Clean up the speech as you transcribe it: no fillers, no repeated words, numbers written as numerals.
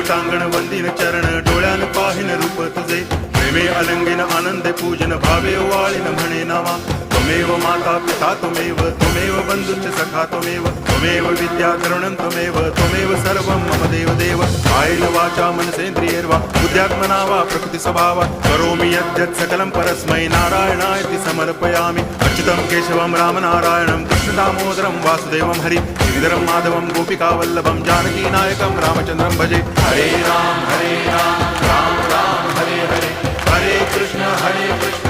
सांगण वंदिन चरण डोळ्यान पाहिन रूप तुझे प्रेमे अलंगिन आनंदे पूजन भावे वाळीन म्हणे नामा त्वमेव माता पिता त्वमेव बंधुश्च सखा त्वमेव विद्या तरुणं त्वमेव सर्वं मम देव कायेन वाचा मनसेन्द्रियैर्वा बुद्ध्यात्मना वा प्रकृति स्वभावात् करोमि यद्यत् सकलं परस्मै नारायणायति समर्पयामि अच्युतं केशवं रामनारायणं कृष्णदामोदरं वासुदेवं हरि गिरिधरं माधवं गोपिकावल्लभं जानकीनायकं रामचन्द्रं भजे हरे राम राम राम हरे हरे हरे कृष्ण